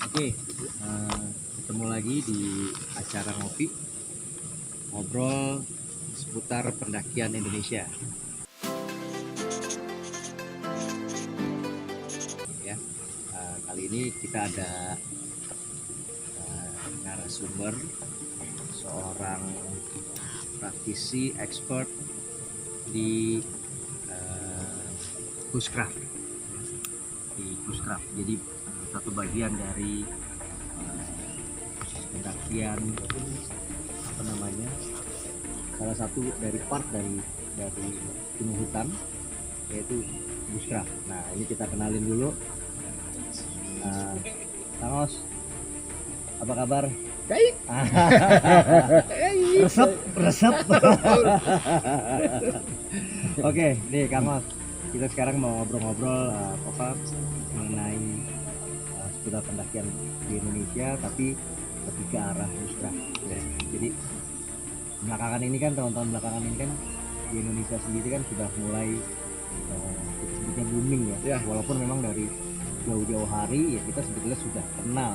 Oke, ketemu lagi di acara ngopi, ngobrol seputar pendakian Indonesia. Ya, kali ini kita ada narasumber, seorang praktisi expert di bushcraft. Jadi satu bagian dari pendakian salah satu dari part dari gunung hutan, yaitu bushcraft. Nah, ini kita kenalin dulu. Kang Os, apa kabar? Baik. resep. Oke, nih Kang Os, kita sekarang mau ngobrol-ngobrol mengenai seputar pendakian di Indonesia, tapi lebih ke arah bushcraft. Ya. Jadi belakangan ini kan, tahun-tahun belakangan ini kan di Indonesia sendiri kan sudah mulai sebetulnya booming ya. Walaupun memang dari jauh-jauh hari ya kita sebetulnya sudah kenal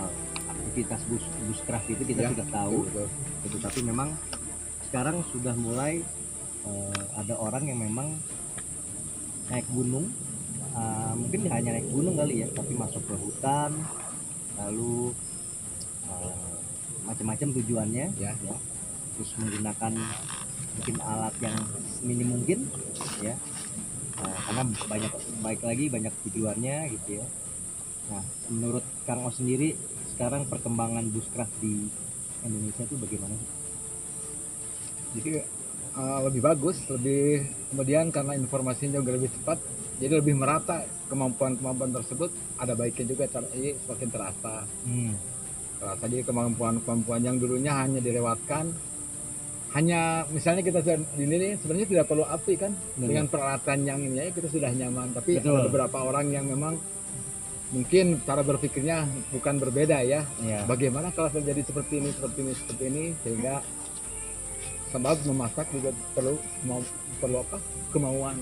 aktivitas bushcraft itu, kita sudah tahu. Betul. Tapi memang sekarang sudah mulai ada orang yang memang naik gunung, mungkin hanya naik gunung kali ya, tapi masuk ke hutan, lalu macam-macam tujuannya ya. Terus menggunakan mungkin alat yang minim mungkin ya, karena banyak tujuannya gitu ya. Nah, menurut Kang Os sendiri sekarang perkembangan bushcraft di Indonesia itu bagaimana sih? Jadi lebih bagus, kemudian karena informasinya juga lebih cepat, jadi lebih merata kemampuan tersebut. Ada baiknya juga, jadi semakin terasa. Jadi kemampuan yang dulunya hanya dilewatkan, misalnya kita di sini sebenarnya tidak perlu api kan. Dengan peralatan yang ini ya kita sudah nyaman. Tapi ada beberapa orang yang memang mungkin cara berpikirnya bukan berbeda ya. Bagaimana kalau terjadi seperti ini, sehingga sebab memasak juga perlu kemauan.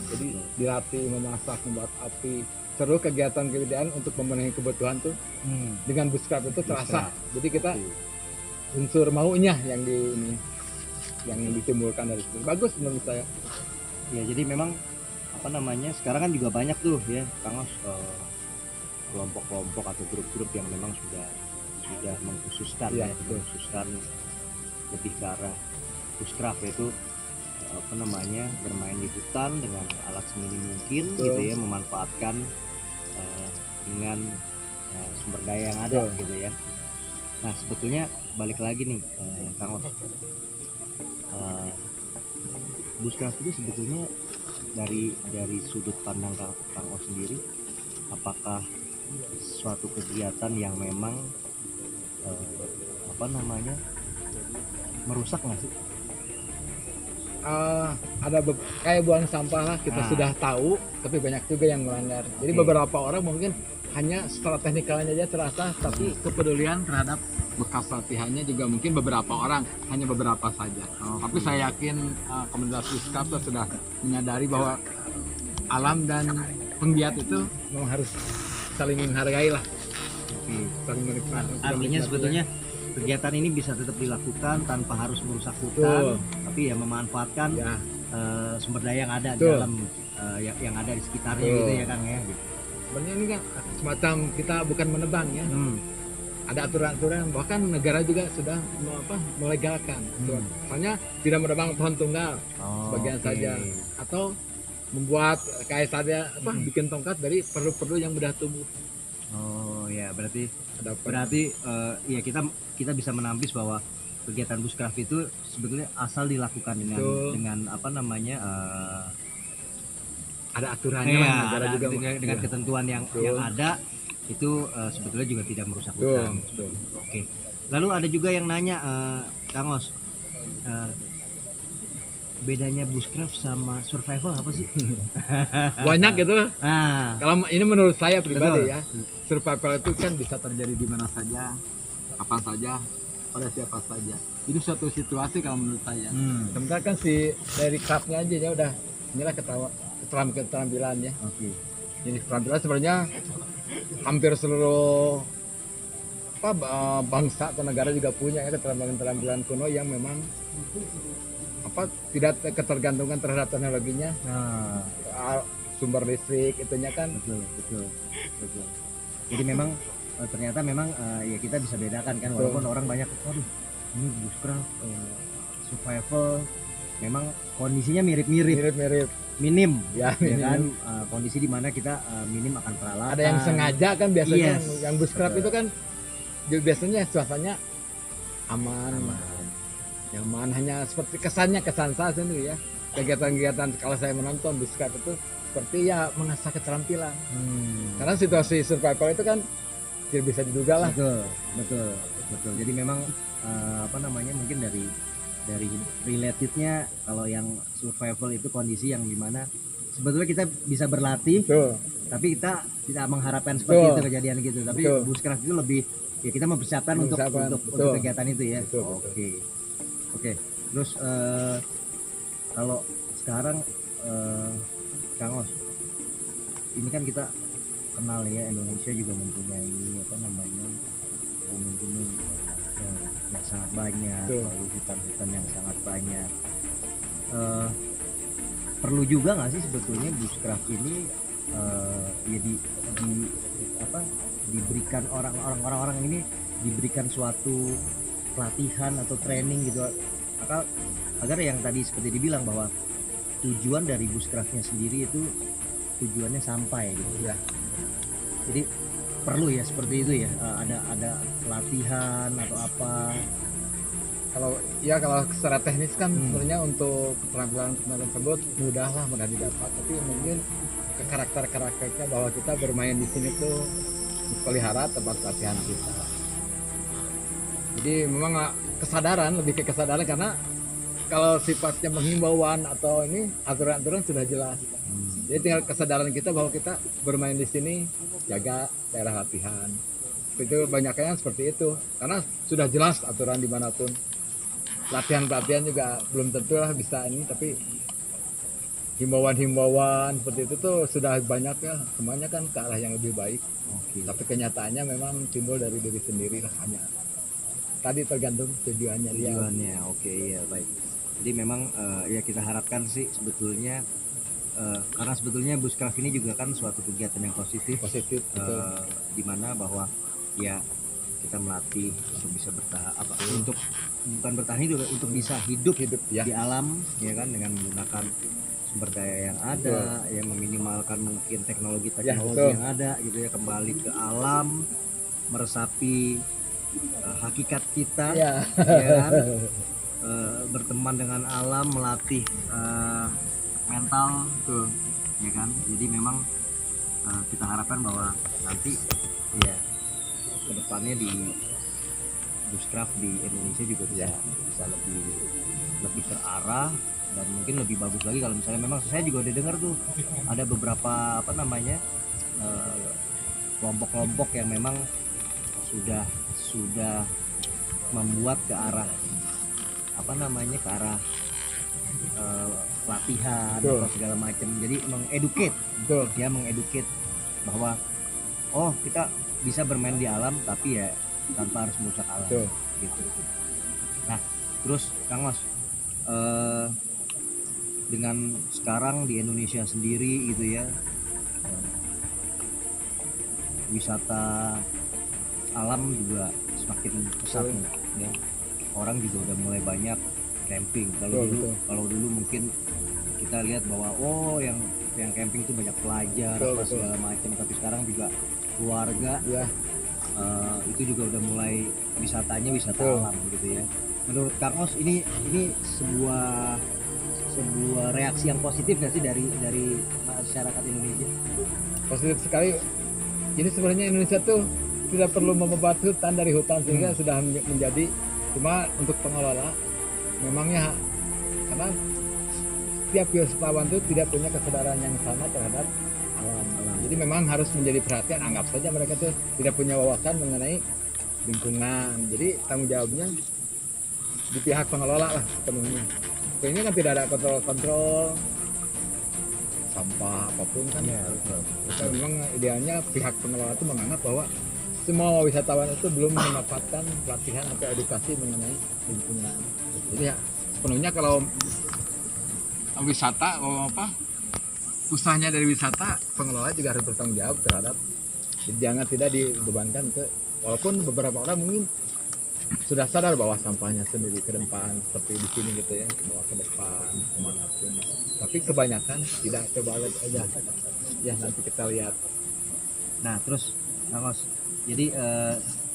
Jadi dilatih memasak, membuat api, seru kegiatan untuk memenuhi kebutuhan tuh. Dengan bushcraft itu terasa. Jadi kita unsur maunya yang ditimbulkan dari situ. Bagus menurut saya. Ya, jadi memang sekarang kan juga banyak tuh ya Kang Os, kelompok-kelompok atau grup-grup yang memang sudah mengkhususkan mengkhususkan lebih ke arah bushcraft, yaitu bermain di hutan dengan alat seminim mungkin gitu ya, memanfaatkan dengan sumber daya yang ada gitu ya. Nah, sebetulnya balik lagi nih Kang Os, bushcraft itu sebetulnya dari sudut pandang Kang Os sendiri, apakah suatu kegiatan yang memang merusak nggak sih? Ada kayak buang sampah lah, kita sudah tahu, tapi banyak juga yang melanggar. Jadi beberapa orang mungkin hanya secara teknikalnya aja terasa, tapi kepedulian terhadap bekas latihannya juga mungkin beberapa orang, hanya beberapa saja. Tapi saya yakin komunitas bushcraft sudah menyadari bahwa alam dan penggiat itu memang harus saling menghargai lah. Saling menikmati. Artinya sebetulnya kegiatan ini bisa tetap dilakukan tanpa harus merusak hutan, tapi ya memanfaatkan sumber daya yang ada di dalam yang ada di sekitarnya gitu ya Kang ya. Sebenarnya ini kan semacam kita bukan menebang ya. Ada aturan-aturan, bahkan negara juga sudah melegalkan. Misalnya tidak menebang pohon tunggal bagian saja, atau membuat kayak saja bikin tongkat dari perlu-perlu yang mudah tumbuh. Berarti ya kita bisa menampis bahwa kegiatan bushcraft itu sebetulnya asal dilakukan dengan ada aturannya lah, negara juga dengan ketentuan yang ada itu sebetulnya juga tidak merusak hutan. Oke. Lalu ada juga yang nanya, Kang Os, bedanya bushcraft sama survival apa sih? Banyak gitu. Kalau ini menurut saya pribadi ya, survival itu kan bisa terjadi di mana saja, kapan saja, pada siapa saja. Itu suatu situasi kalau menurut saya. Sebenarnya kan dari craftnya aja ya udah, inilah keterampilan ya. Jadi keterampilan sebenarnya hampir seluruh bangsa atau negara juga punya ya keterampilan-keterampilan kuno yang memang tidak ketergantungan terhadap teknologinya. Nah, Sumber listrik itunya kan. betul betul betul. Jadi memang ternyata memang ya kita bisa bedakan kan, walaupun orang banyak, waduh ini bushcraft survival, memang kondisinya mirip-mirip, minim Ya, ya kan, kondisi di mana kita minim akan peralatan. ada yang sengaja kan biasanya. Yes, yang bushcraft betul. itu kan biasanya suasananya aman, Aman. nyaman, hanya seperti kesan saya sendiri ya. Kegiatan-kegiatan kalau saya menonton bushcraft itu seperti ya mengasah keterampilan. Karena situasi survival itu kan tidak bisa diduga lah. Betul betul betul. Jadi memang mungkin dari relatednya, kalau yang survival itu kondisi yang dimana sebetulnya kita bisa berlatih, Betul. tapi kita tidak mengharapkan seperti Betul. itu kejadian gitu. Tapi Betul. bushcraft itu lebih ya kita mempersiapkan untuk Betul. kegiatan itu ya. Betul, Oke. Terus kalau sekarang Kang Os, ini kan kita kenal ya, Indonesia juga mempunyai gunung-gunung yang sangat banyak, Betul. lalu hutan-hutan yang sangat banyak. Perlu juga nggak sih sebetulnya bushcraft ini ya diberikan orang-orang ini diberikan suatu pelatihan atau training gitu, agar yang tadi seperti dibilang bahwa tujuan dari bushcraftnya sendiri itu tujuannya sampai gitu Ya. Jadi perlu ya seperti itu ya, ada pelatihan atau apa. Kalau secara teknis kan sebenarnya untuk keterampilan tersebut mudah didapat, tapi mungkin ke karakternya bahwa kita bermain di sini tuh pelihara tempat latihan kita. Jadi memang lebih ke kesadaran, karena kalau sifatnya menghimbauan atau ini aturan-aturan sudah jelas. Jadi tinggal kesadaran kita bahwa kita bermain di sini, jaga daerah latihan. Itu banyaknya seperti itu, karena sudah jelas aturan dimanapun. Pelatihan juga belum tentu lah bisa ini, tapi himbauan seperti itu tuh sudah banyak ya, semuanya kan ke arah yang lebih baik. Tapi kenyataannya memang timbul dari diri sendiri lah, hanya tadi tergantung tujuannya dia. Oke, ya baik. Jadi memang ya kita harapkan sih sebetulnya, karena sebetulnya bushcraft ini juga kan suatu kegiatan yang positif, di mana bahwa ya kita melatih untuk bisa bertahan, untuk bukan bertahan hidup, untuk bisa hidup ya di alam ya kan, dengan menggunakan sumber daya yang ada, yang meminimalkan mungkin teknologi yang ada gitu ya, kembali ke alam, meresapi hakikat kita ya kan, berteman dengan alam, melatih mental tuh ya kan. Jadi memang kita harapkan bahwa nanti ya kedepannya di bushcraft di Indonesia juga bisa lebih terarah, dan mungkin lebih bagus lagi kalau misalnya memang saya juga udah dengar tuh ada beberapa kelompok-kelompok yang memang sudah membuat ke arah pelatihan atau segala macam. Jadi mengedukate bahwa kita bisa bermain di alam tapi ya tanpa harus merusak alam gitu. Nah, terus Kang Mas, dengan sekarang di Indonesia sendiri gitu ya, wisata alam juga semakin pesat nih ya. Orang juga udah mulai banyak camping. Kalau dulu mungkin kita lihat bahwa yang camping itu banyak pelajar segala macam, tapi sekarang juga keluarga itu juga udah mulai wisatanya wisata alam gitu ya. Menurut Kang Os, ini sebuah reaksi yang positif nggak sih dari masyarakat Indonesia? Positif sekali. Jadi sebenarnya Indonesia tuh tidak perlu membuat hutan dari hutan, sehingga sudah menjadi, cuma untuk pengelola memangnya karena setiap wisatawan itu tidak punya kesadaran yang sama terhadap alam. Jadi memang harus menjadi perhatian. Anggap saja mereka tuh tidak punya wawasan mengenai lingkungan. Jadi tanggung jawabnya di pihak pengelola lah sepenuhnya. Ini kan tidak ada kontrol sampah apapun kan. Kita memang idealnya pihak pengelola itu menganggap bahwa semua wisatawan itu belum mendapatkan pelatihan atau edukasi mengenai lingkungan. Jadi ya sepenuhnya kalau wisata usahanya dari wisata, pengelola juga harus bertanggung jawab terhadap, jangan tidak dibebankan ke, walaupun beberapa orang mungkin sudah sadar bahwa sampahnya sendiri ke depan seperti di sini gitu ya, bawa ke depan kemanapun, tapi kebanyakan tidak, coba lihat aja ya, nanti kita lihat. Nah terus Kang Os, jadi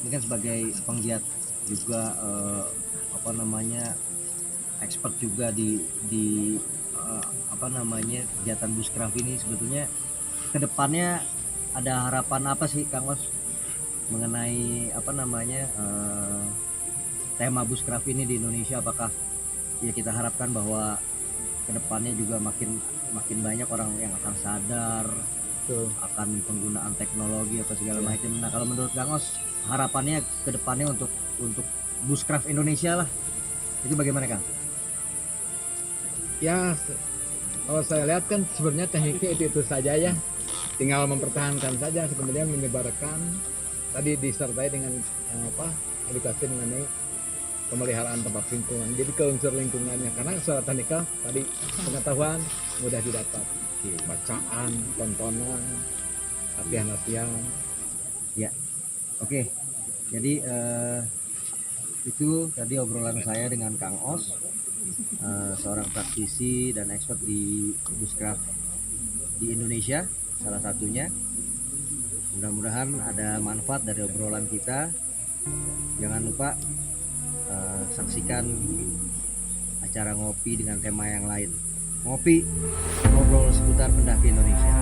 ini kan sebagai penggiat juga apa namanya expert juga di kegiatan Bushcraft ini, sebetulnya kedepannya ada harapan apa sih Kang Os mengenai tema Bushcraft ini di Indonesia? Apakah ya kita harapkan bahwa kedepannya juga makin banyak orang yang akan sadar Tuh. akan penggunaan teknologi apa segala Ya. macam. Nah kalau menurut Kang Os harapannya kedepannya untuk Bushcraft Indonesia lah, itu bagaimana Kang? Ya kalau saya lihat kan sebenarnya tekniknya itu saja ya, tinggal mempertahankan saja, kemudian menyebarkan, tadi disertai dengan edukasi mengenai pemeliharaan tempat lingkungan, jadi ke unsur lingkungannya, karena secara teknikal tadi pengetahuan mudah didapat, bacaan, tontonan, latihan. Oke, jadi itu tadi obrolan saya dengan Kang Os, seorang praktisi dan expert di Bushcraft di Indonesia salah satunya. Mudah-mudahan ada manfaat dari obrolan kita. Jangan lupa saksikan acara ngopi dengan tema yang lain. Ngopi, ngobrol seputar pendaki Indonesia.